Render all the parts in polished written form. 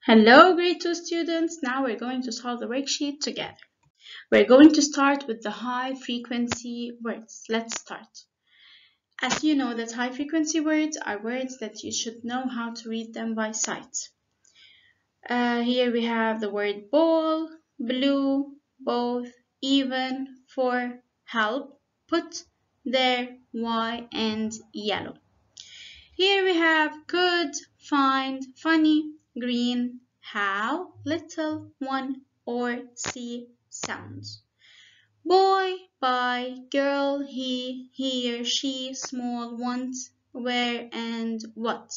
Hello, grade 2 students. Now we're going to solve the worksheet together. We're going to start with the high frequency words. Let's start. As you know that high frequency words are words that you should know how to read them by sight. Here we have the word ball, blue, both, even, for, help, put, there, why, and yellow. Here we have good, find, funny, green, how, little, one, or see, sounds. Boy, by, girl, he or she, small, want, where, and what.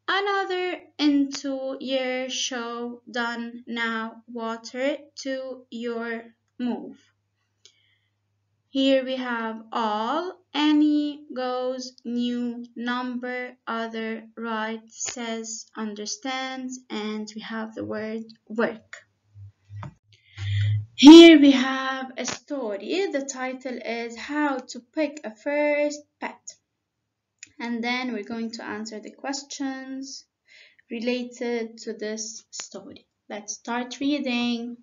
Another, into, year, show, done, now, water, to, your, move. Here we have all, any, goes, new, number, other, right, says, understands, and we have the word work. Here we have a story. The title is How to Pick a First Pet. And then we're going to answer the questions related to this story. Let's start reading.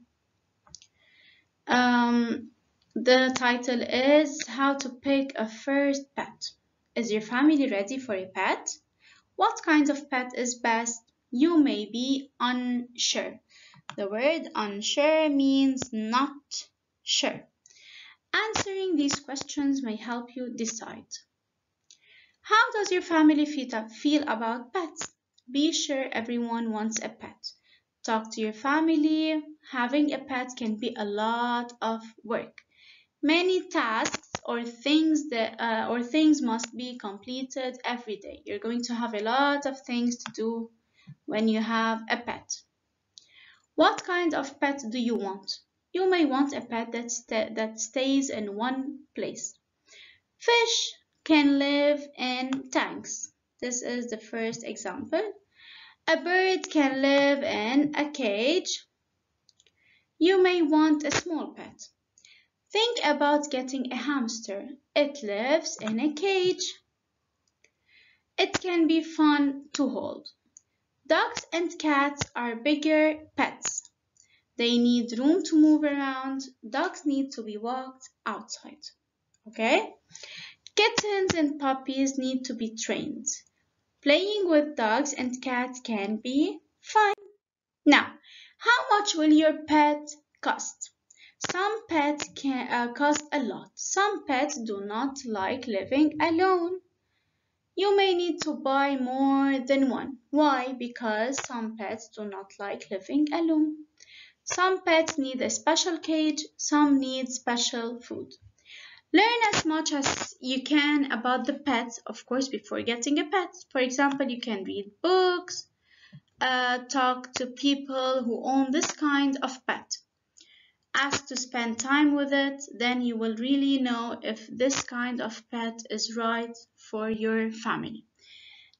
The title is How to Pick a First Pet. Is your family ready for a pet? What kind of pet is best? You may be unsure. The word unsure means not sure. Answering these questions may help you decide. How does your family feel about pets? Be sure everyone wants a pet. Talk to your family. Having a pet can be a lot of work. Many tasks or things must be completed every day. You're going to have a lot of things to do when you have a pet. What kind of pet do you want? You may want a pet that stays in one place. Fish can live in tanks. This is the first example. A bird can live in a cage. You may want a small pet. Think about getting a hamster. It lives in a cage. It can be fun to hold. Dogs and cats are bigger pets. They need room to move around. Dogs need to be walked outside. Okay? Kittens and puppies need to be trained. Playing with dogs and cats can be fun. Now, how much will your pet cost? Some pets can cost a lot. Some pets do not like living alone. You may need to buy more than one. Why? Because some pets do not like living alone. Some pets need a special cage. Some need special food. Learn as much as you can about the pets, of course, before getting a pet. For example, you can read books, talk to people who own this kind of pet. Ask to spend time with it, then you will really know if this kind of pet is right for your family.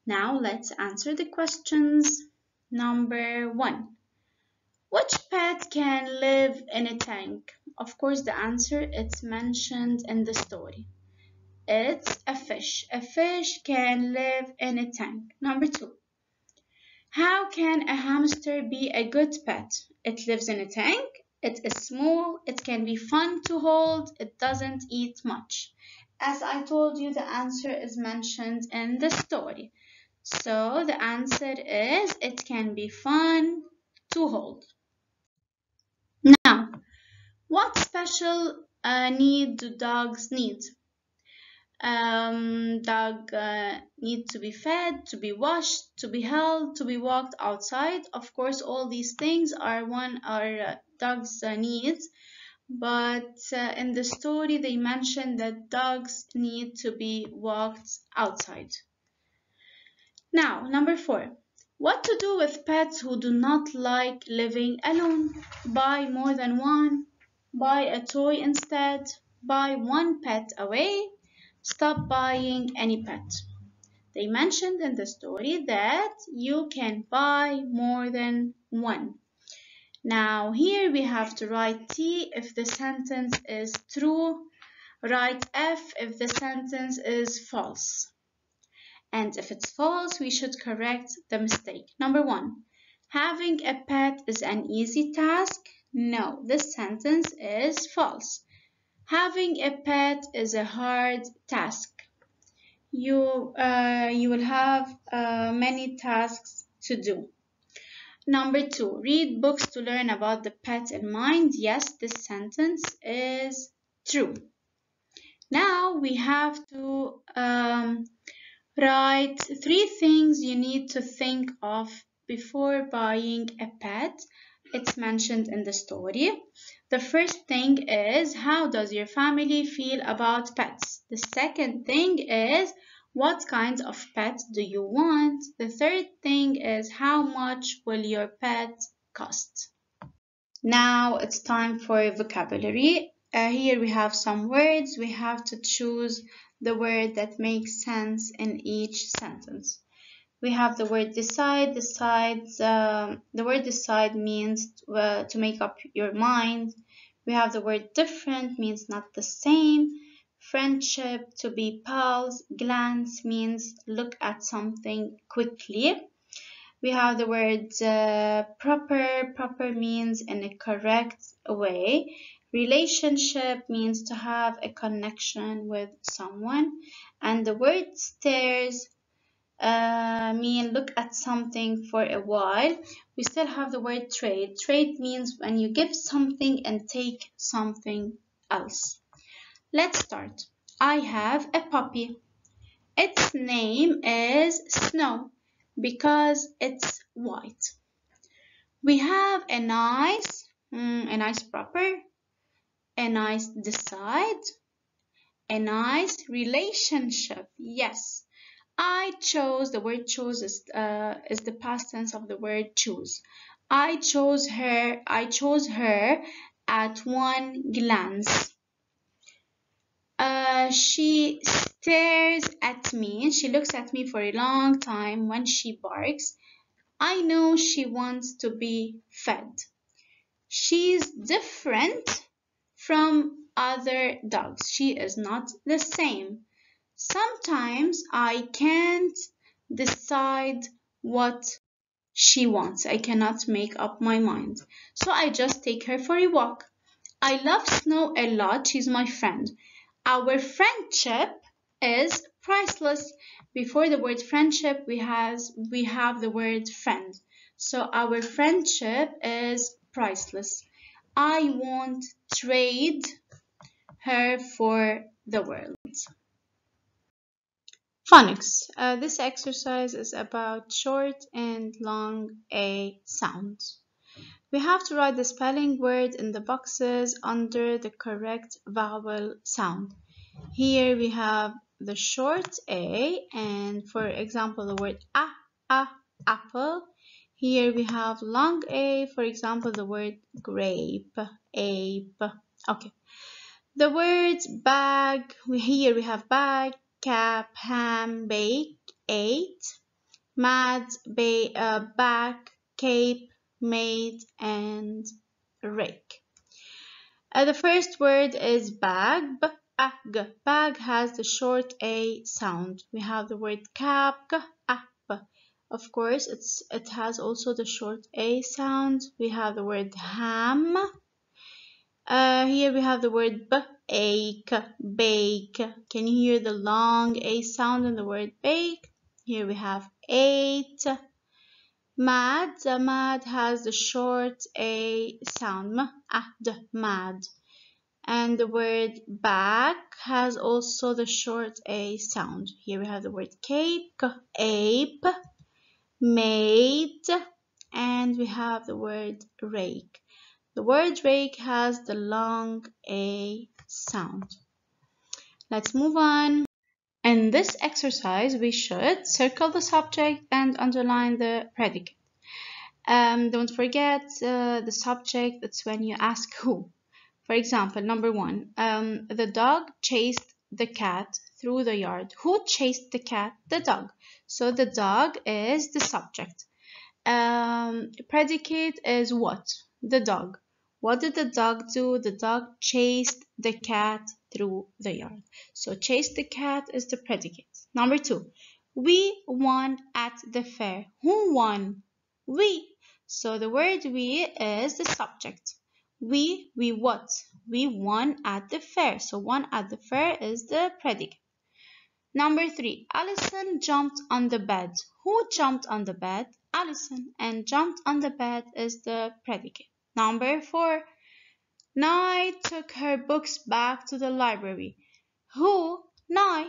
Now let's answer the questions. Number 1. Which pet can live in a tank? Of course, the answer is mentioned in the story. It's a fish. A fish can live in a tank. Number 2. How can a hamster be a good pet? It lives in a tank. It is small. It can be fun to hold. It doesn't eat much. As I told you, the answer is mentioned in the story. So the answer is it can be fun to hold. Now, what special need do dogs need? Dog need to be fed, to be washed, to be held, to be walked outside. Of course, all these things are dogs' needs. But in the story, they mentioned that dogs need to be walked outside. Now, number 4. What to do with pets who do not like living alone? Buy more than one. Buy a toy instead. Buy one pet away. Stop buying any pet. They mentioned in the story that you can buy more than one. Now here we have to write T if the sentence is true, write F if the sentence is false. And if it's false, we should correct the mistake. Number 1. Having a pet is an easy task. No, this sentence is false. Having a pet is a hard task. You will have many tasks to do. Number two, read books to learn about the pet in mind. Yes, this sentence is true. Now we have to write three things you need to think of before buying a pet. It's mentioned in the story. The first thing is, how does your family feel about pets? The second thing is, what kind of pet do you want? The third thing is, how much will your pet cost? Now it's time for vocabulary. Here we have some words. We have to choose the word that makes sense in each sentence. We have the word decide. The word decide means to make up your mind. We have the word different, means not the same. Friendship, to be pals. Glance means look at something quickly. We have the word proper. Proper means in a correct way. Relationship means to have a connection with someone. And the word stairs mean look at something for a while. We still have the word trade. Trade means when you give something and take something else. Let's start. I have a puppy. Its name is Snow because it's white. We have a nice proper, a nice decide, a nice relationship. Yes, I chose, the word chose is the past tense of the word choose. I chose her at one glance. She stares at me and she looks at me for a long time when she barks. I know she wants to be fed. She's different from other dogs. She is not the same. Sometimes I can't decide what she wants. I cannot make up my mind. So I just take her for a walk. I love Snow a lot. She's my friend. Our friendship is priceless. Before the word friendship, we have the word friend. So our friendship is priceless. I won't trade her for the world. Phonics. This exercise is about short and long A sounds. We have to write the spelling word in the boxes under the correct vowel sound. Here we have the short A, and for example, the word apple. Here we have long A, for example, the word grape, ape. Okay. The words bag, here we have bag, cap, ham, bake, ate, mad, back, cape, made, and rake. The first word is bag. Bag has the short A sound. We have the word cap. Of course, it has also the short A sound. We have the word ham. Here we have the word bake. Can you hear the long A sound in the word bake? Here we have ate. Mad. Mad has the short A sound. Mad. And the word back has also the short A sound. Here we have the word cape, ape, made, and we have the word rake. The word rake has the long A sound. Let's move on. In this exercise, we should circle the subject and underline the predicate. Don't forget the subject, it's when you ask who. For example, number one, the dog chased the cat through the yard. Who chased the cat? The dog. So the dog is the subject. Predicate is what? The dog. What did the dog do? The dog chased the cat through the yard. So chase the cat is the predicate. Number two, we won at the fair. Who won? We. So the word we is the subject. We what? We won at the fair. So won at the fair is the predicate. Number 3, Allison jumped on the bed. Who jumped on the bed? Allison. And jumped on the bed is the predicate. Number 4, Nye took her books back to the library. Who? Nye.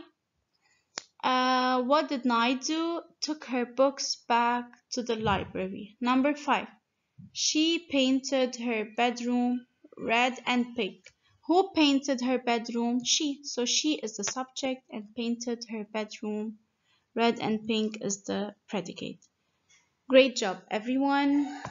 What did Nye do? Took her books back to the library. Number 5, she painted her bedroom red and pink. Who painted her bedroom? She. So she is the subject and painted her bedroom red and pink is the predicate. Great job, everyone.